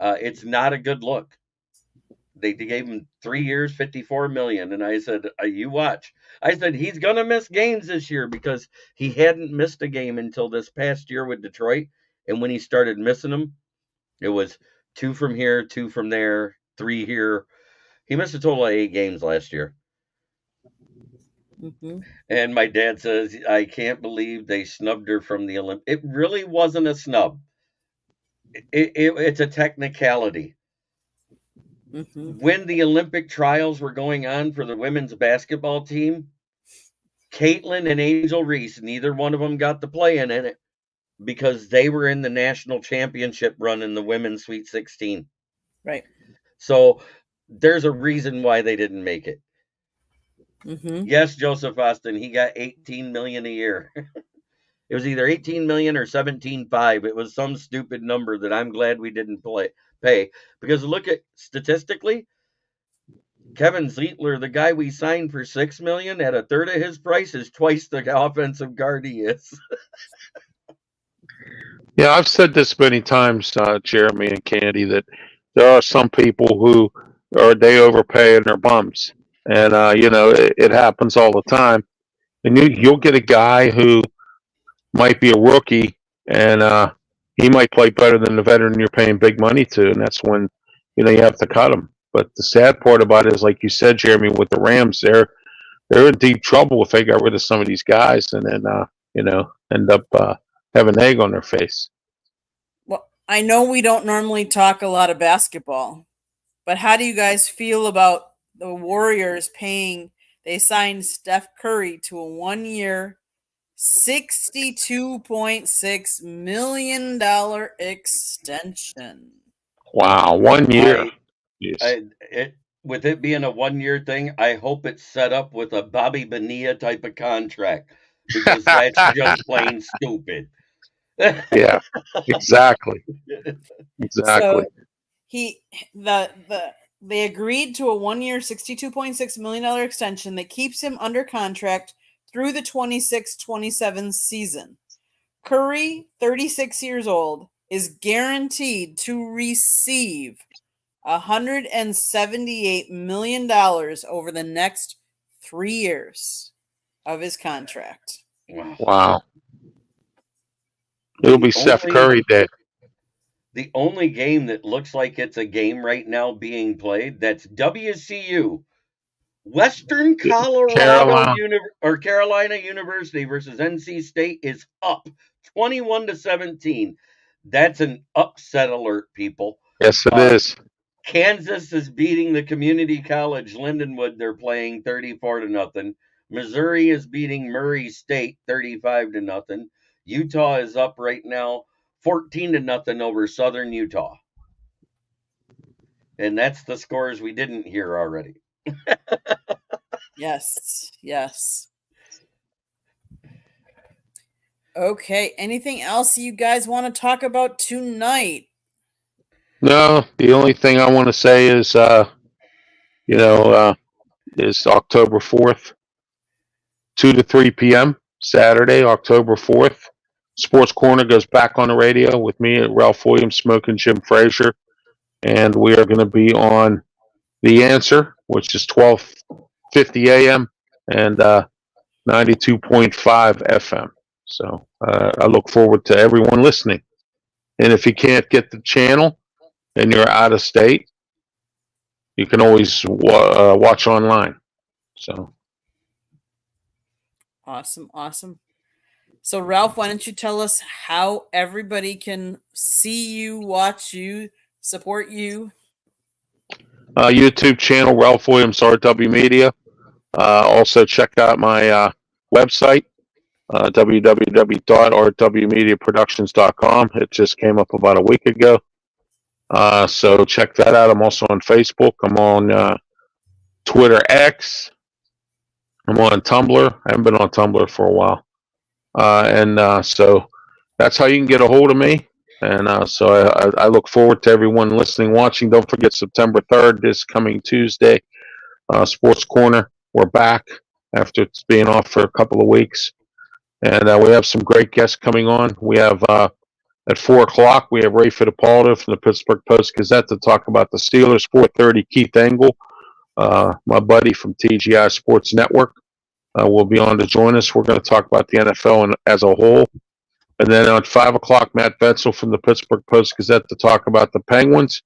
It's not a good look. They gave him 3 years, $54 million, and I said, "You watch." I said he's gonna miss games this year because he hadn't missed a game until this past year with Detroit, and when he started missing them, it was 2 from here, 2 from there, 3 here. He missed a total of 8 games last year. Mm-hmm. And my dad says, "I can't believe they snubbed her from the Olympics." It really wasn't a snub. It's a technicality. Mm-hmm. When the Olympic trials were going on for the women's basketball team, Caitlin and Angel Reese, neither one of them got to play in it because they were in the national championship run in the women's Sweet 16. Right. So there's a reason why they didn't make it. Mm-hmm. Yes, Joseph Austin, he got $18 million a year. It was either 18 million or 17.5. It was some stupid number that I'm glad we didn't pay because look at statistically, Kevin Zietler, the guy we signed for $6 million at a third of his price, is twice the offensive guard he is. Yeah, I've said this many times, Jeremy and Candy, that there are some people who they overpay and they're bums, and it happens all the time. And you'll get a guy who might be a rookie, and he might play better than the veteran you're paying big money to, and that's when you have to cut him. But the sad part about it is, like you said, Jeremy, with the Rams, they're in deep trouble if they got rid of some of these guys, and then end up having egg on their face. Well, I know we don't normally talk a lot of basketball, but how do you guys feel about the Warriors paying? They signed Steph Curry to a 1-year, $62.6 million extension. Wow, 1 year. With it being a 1-year thing, I hope it's set up with a Bobby Bonilla type of contract because that's just plain stupid. Yeah, exactly. So they agreed to a 1-year, $62.6 million extension that keeps him under contract through the 26-27 season. Curry, 36 years old, is guaranteed to receive $178 million over the next 3 years of his contract. Wow. It'll be Steph Curry Day. The only game that looks like it's a game right now being played, that's WCU. Western Colorado Carolina University versus NC State is up 21-17. That's an upset alert, people. Yes, it is. Kansas is beating the community college Lindenwood. They're playing 34-0. Missouri is beating Murray State 35-0. Utah is up right now 14-0 over Southern Utah. And that's the scores we didn't hear already. Yes. Okay, anything else you guys want to talk about tonight? No, the only thing I want to say is, is October 4th, 2 to 3 p.m., Saturday, October 4th. Sports Corner goes back on the radio with me, Ralph Williams, Smoking Jim Frazier, and we are going to be on The Answer, which is 12:50 a.m. and 92.5 FM. So I look forward to everyone listening. And if you can't get the channel and you're out of state, you can always watch online. So awesome. So Ralph, why don't you tell us how everybody can see you, watch you, support you? YouTube channel, Ralph Williams RW Media. Also check out my website, www.rwmediaproductions.com. It just came up about a week ago. So check that out. I'm also on Facebook. I'm on Twitter X. I'm on Tumblr. I haven't been on Tumblr for a while. So that's how you can get a hold of me. And so I look forward to everyone listening, watching. Don't forget September 3rd, this coming Tuesday, Sports Corner. We're back after it's been off for a couple of weeks. And we have some great guests coming on. We have At 4 o'clock, we have Ray Fittipaldo from the Pittsburgh Post-Gazette to talk about the Steelers. 4:30, Keith Engel, my buddy from TGI Sports Network, will be on to join us. We're going to talk about the NFL as a whole. And then at 5 o'clock, Matt Betzel from the Pittsburgh Post-Gazette to talk about the Penguins.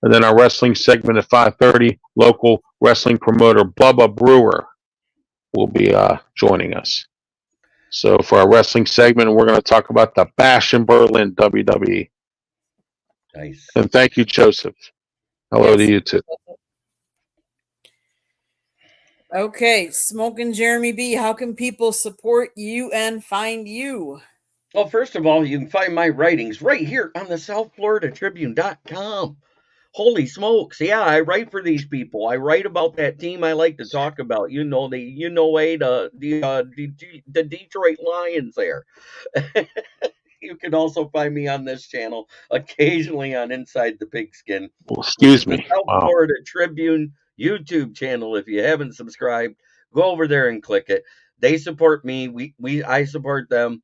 And then our wrestling segment at 5:30, local wrestling promoter Bubba Brewer will be joining us. So for our wrestling segment, we're going to talk about the Bash in Berlin WWE. Nice. And thank you, Joseph. Hello to you too. Okay, Smoking Jeremy B. How can people support you and find you? Well, first of all, you can find my writings right here on the SouthFloridaTribune.com. Holy smokes! Yeah, I write for these people. I write about that team I like to talk about. The Detroit Lions. There. You can also find me on this channel, occasionally on Inside the Pigskin. Well, excuse me. The South Florida Tribune YouTube channel. If you haven't subscribed, go over there and click it. They support me. I support them.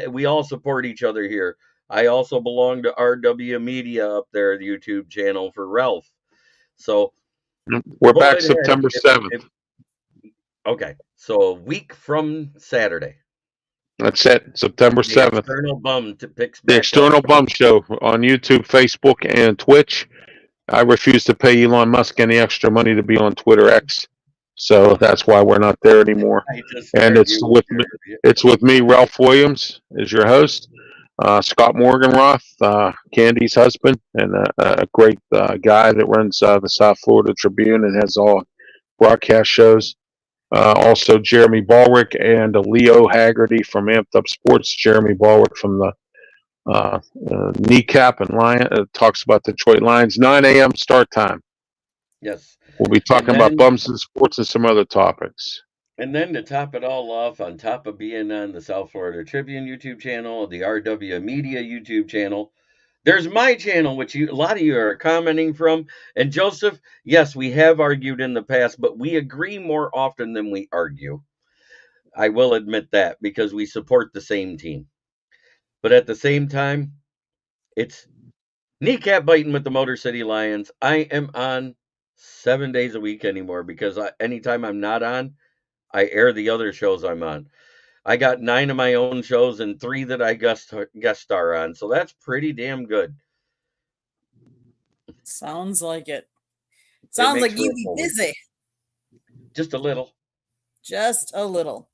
We all support each other here. I also belong to RW Media up there, the YouTube channel for Ralph. So we're back September 7th. Okay, so a week from Saturday. That's it, September 7th. The External Bum picks the External Bum Show on YouTube, Facebook, and Twitch. I refuse to pay Elon Musk any extra money to be on Twitter X, so that's why we're not there anymore. And it's with me, Ralph Williams, is your host. Scott Morganroth, Candy's husband, and a great guy that runs the South Florida Tribune and has all broadcast shows. Also, Jeremy Balrick and Leo Haggerty from Amped Up Sports. Jeremy Balrick from the Kneecap and Lion talks about the Detroit Lions. 9 a.m. start time. Yes. We'll be talking about bums in sports and some other topics. And then to top it all off, on top of being on the South Florida Tribune YouTube channel, the RW Media YouTube channel, there's my channel, which a lot of you are commenting from. And Joseph, yes, we have argued in the past, but we agree more often than we argue. I will admit that, because we support the same team. But at the same time, it's kneecap biting with the Motor City Lions. I am on 7 days a week anymore, because anytime I'm not on, I air the other shows I'm on. I got 9 of my own shows and 3 that I guest star on. So that's pretty damn good. Sounds like it. Sounds like you be busy. Just a little. Just a little.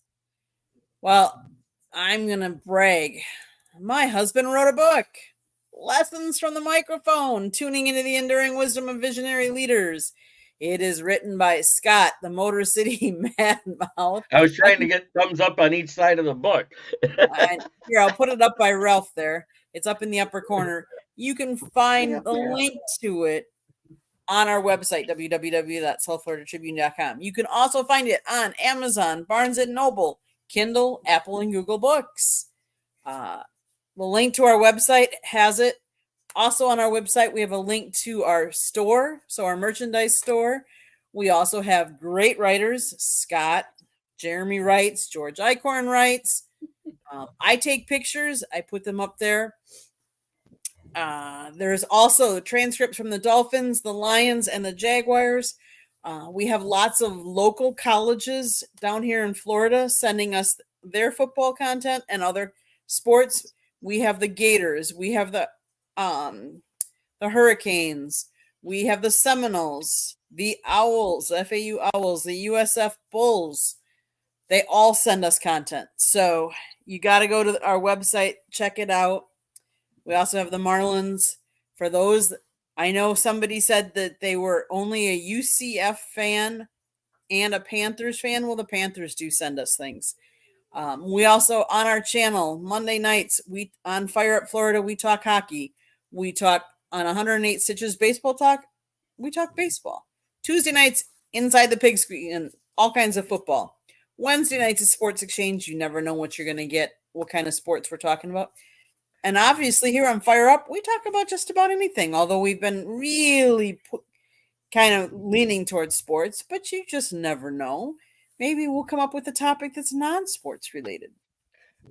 Well, I'm going to brag. My husband wrote a book. Lessons from the Microphone, Tuning into the Enduring Wisdom of Visionary Leaders. It is written by Scott, the Motor City Madmouth. I was trying to get thumbs up on each side of the book. Here, I'll put it up by Ralph there. It's up in the upper corner. You can find the link to it on our website, www.southfloridatribune.com. You can also find it on Amazon, Barnes & Noble, Kindle, Apple, and Google Books. The link to our website has it. Also on our website, we have a link to our store, so our merchandise store. We also have great writers. Scott, Jeremy writes, George Eichhorn writes. I take pictures. I put them up there. There's also transcripts from the Dolphins, the Lions, and the Jaguars. We have lots of local colleges down here in Florida sending us their football content and other sports. We have the Gators. We have the Hurricanes. We have the Seminoles, the Owls, FAU Owls, the USF Bulls. They all send us content. So you got to go to our website, check it out. We also have the Marlins. For those, I know somebody said that they were only a UCF fan and a Panthers fan. Well, the Panthers do send us things. We also, on our channel, Monday nights, on Fire Up Florida, we talk hockey. We talk on 108 Stitches Baseball Talk. We talk baseball. Tuesday nights, Inside the Pigskin, and all kinds of football. Wednesday nights is Sports Exchange. You never know what you're going to get, what kind of sports we're talking about. And obviously here on Fire Up, we talk about just about anything, although we've been really kind of leaning towards sports, but you just never know. Maybe we'll come up with a topic that's non-sports related.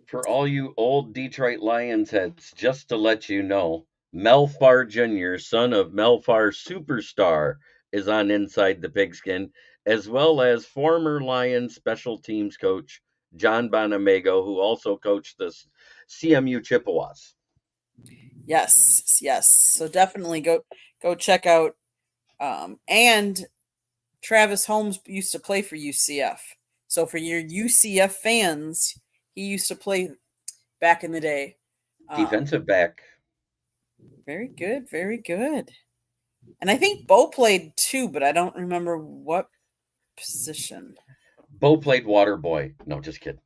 For all you old Detroit Lions heads, just to let you know, Mel Farr Jr., son of Mel Farr superstar, is on Inside the Pigskin, as well as former Lions special teams coach John Bonamego, who also coached the CMU Chippewas. Yes, yes. So definitely go check out. And Travis Holmes used to play for UCF. So for your UCF fans, he used to play back in the day. Defensive back. Very good, very good. And I think Bo played too, but I don't remember what position. Bo played water boy. No, just kidding.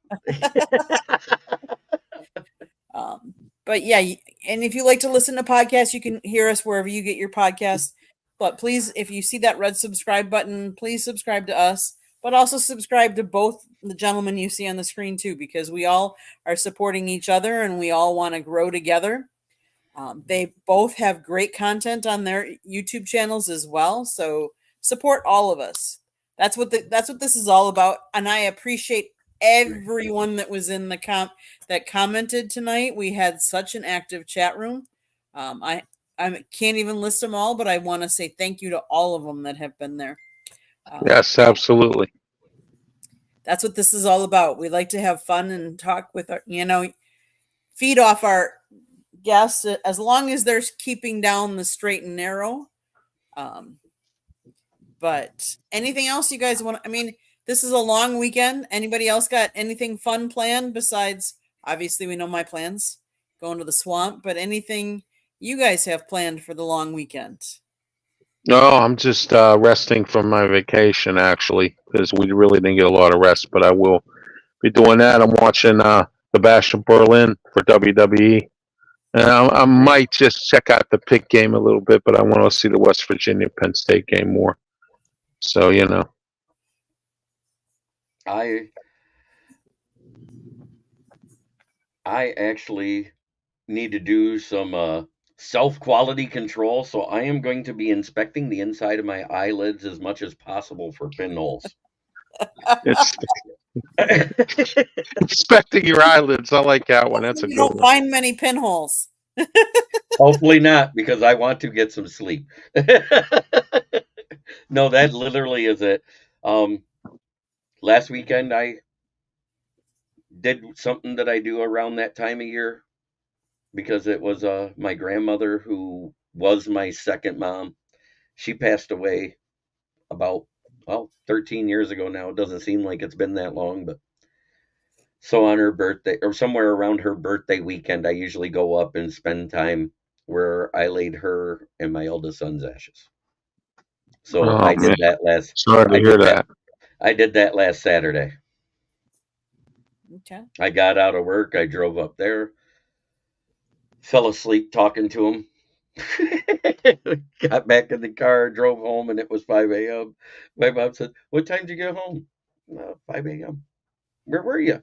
But yeah, and if you like to listen to podcasts, you can hear us wherever you get your podcasts. But please, if you see that red subscribe button, please subscribe to us, but also subscribe to both the gentlemen you see on the screen too, because we all are supporting each other and we all want to grow together. They both have great content on their YouTube channels as well, so support all of us. That's what this is all about, and I appreciate everyone that was in the that commented tonight. We had such an active chat room. I can't even list them all, but I want to say thank you to all of them that have been there. Yes, absolutely. That's what this is all about. We like to have fun and talk with our, feed off our guests as long as they're keeping down the straight and narrow. But anything else you guys want? I mean, this is a long weekend. Anybody else got anything fun planned besides, obviously we know my plans, going to the swamp, but anything you guys have planned for the long weekend? No, I'm just resting from my vacation actually, because we really didn't get a lot of rest. But I will be doing that. I'm watching the Bash of Berlin for WWE, and I might just check out the pick game a little bit, but I want to see the West Virginia Penn State game more. So I actually need to do some self-quality control, so I am going to be inspecting the inside of my eyelids as much as possible for pinholes. it's inspecting your eyelids. I like that one. That's a You good don't one. find many pinholes. Hopefully not, because I want to get some sleep. No, that literally is it. Last weekend I did something that I do around that time of year because it was my grandmother, who was my second mom. She passed away about 13 years ago now. It doesn't seem like it's been that long, but so on her birthday, or somewhere around her birthday weekend, I usually go up and spend time where I laid her and my eldest son's ashes. So Oh, I did man. that last. Sorry to I hear did that. that. I did that last Saturday. Okay. I got out of work. I drove up there. Fell asleep talking to him. Got back in the car, drove home, and it was 5 a.m. My mom said, "What time did you get home?" 5 a.m. "Where were you?"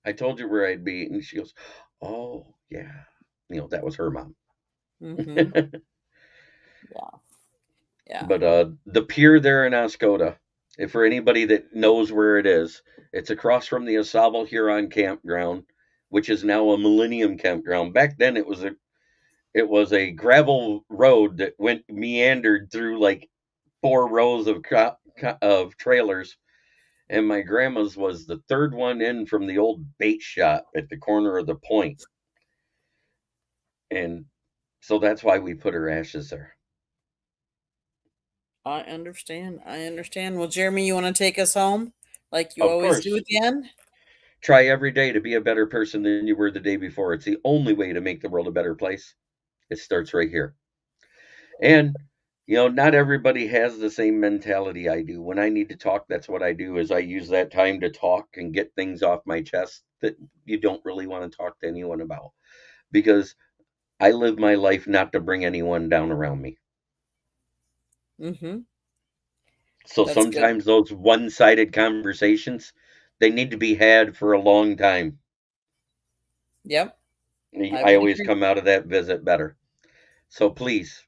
"I told you where I'd be." And she goes, "Oh, yeah." That was her mom. Mm-hmm. Yeah. But the pier there in Oscoda, if for anybody that knows where it is, it's across from the Asable Huron campground, which is now a Millennium campground. Back then, it was a gravel road that meandered through like 4 rows of trailers, and my grandma's was the third one in from the old bait shop at the corner of the point, and so that's why we put her ashes there. I understand. Well, Jeremy, you want to take us home like you Of always do course. at the end? Try every day to be a better person than you were the day before. It's the only way to make the world a better place. It starts right here. And not everybody has the same mentality I do. When I need to talk, that's what I do, is I use that time to talk and get things off my chest that you don't really want to talk to anyone about. Because I live my life not to bring anyone down around me. Mm-hmm. So That's good. sometimes those one-sided conversations, they need to be had for a long time. Yep. I always come out of that visit better. So please,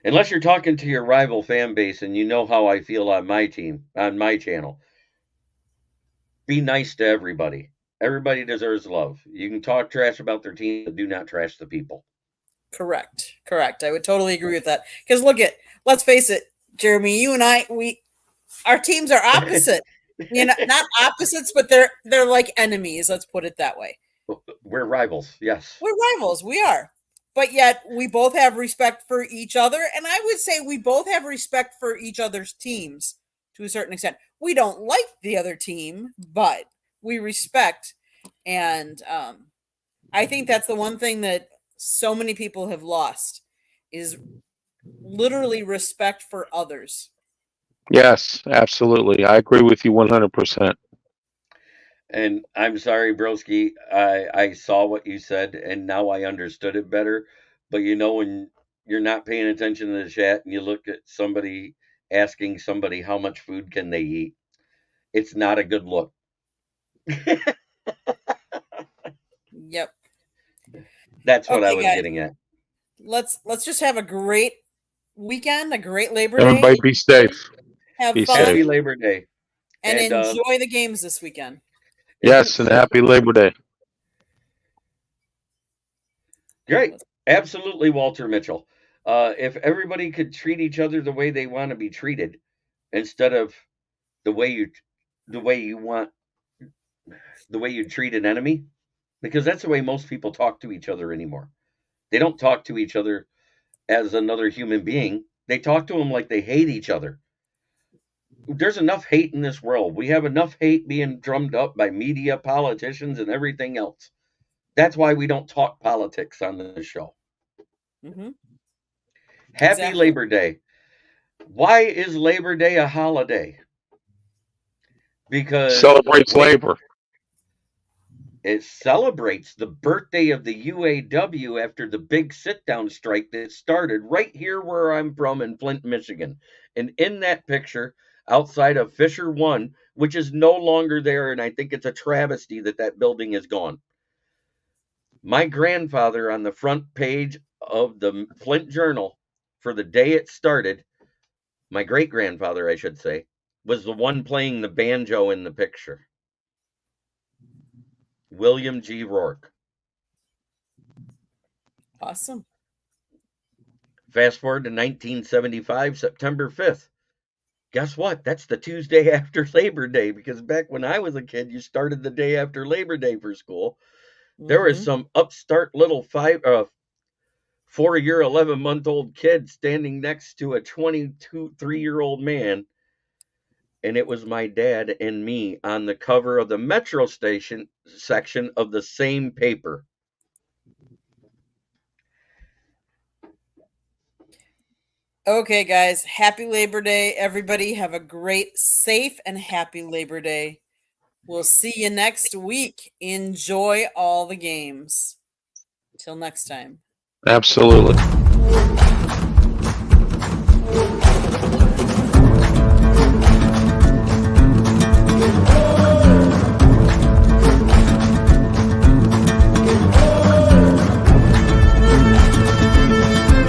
unless you're talking to your rival fan base and you know how I feel on my team, on my channel, be nice to everybody. Everybody deserves love. You can talk trash about their team, but do not trash the people. Correct. I would totally agree with that. Because let's face it, Jeremy, you and I, our teams are opposite. Not opposites, but they're like enemies. Let's put it that way. We're rivals. Yes. We're rivals. We are. But yet we both have respect for each other. And I would say we both have respect for each other's teams to a certain extent. We don't like the other team, but we respect. And I think that's the one thing that so many people have lost is literally respect for others. Yes, absolutely. I agree with you 100%. And I'm sorry, Broski. I saw what you said, and now I understood it better. But when you're not paying attention to the chat and you look at somebody asking somebody how much food can they eat, it's not a good look. Yep. That's what I was guys. getting at. Let's just have a great weekend, a great Labor Day. Everybody be safe. Have be fun. safe. Happy Labor Day. And enjoy the games this weekend. Yes, and happy Labor Day. Great. Absolutely, Walter Mitchell. If everybody could treat each other the way they want to be treated, instead of the way you treat an enemy, because that's the way most people talk to each other anymore. They don't talk to each other as another human being. They talk to them like they hate each other. There's enough hate in this world. We have enough hate being drummed up by media, politicians, and everything else. That's why we don't talk politics on this show. Mm-hmm. Happy Labor Day. Why is Labor Day a holiday? Because celebrates labor. It celebrates the birthday of the UAW after the big sit-down strike that started right here where I'm from in Flint, Michigan. And in that picture, outside of Fisher One, which is no longer there, and I think it's a travesty that building is gone. My grandfather on the front page of the Flint Journal for the day it started, my great-grandfather, I should say, was the one playing the banjo in the picture. William G. Rourke. Awesome. Fast forward to 1975, September 5th. Guess what? That's the Tuesday after Labor Day, because back when I was a kid, you started the day after Labor Day for school. Mm-hmm. There was some upstart little 4-year, 11-month-old kid standing next to a 3-year-old man. And it was my dad and me on the cover of the Metro Station section of the same paper. Okay, guys. Happy Labor Day. Everybody have a great, safe, and happy Labor Day. We'll see you next week. Enjoy all the games. Till next time. Absolutely.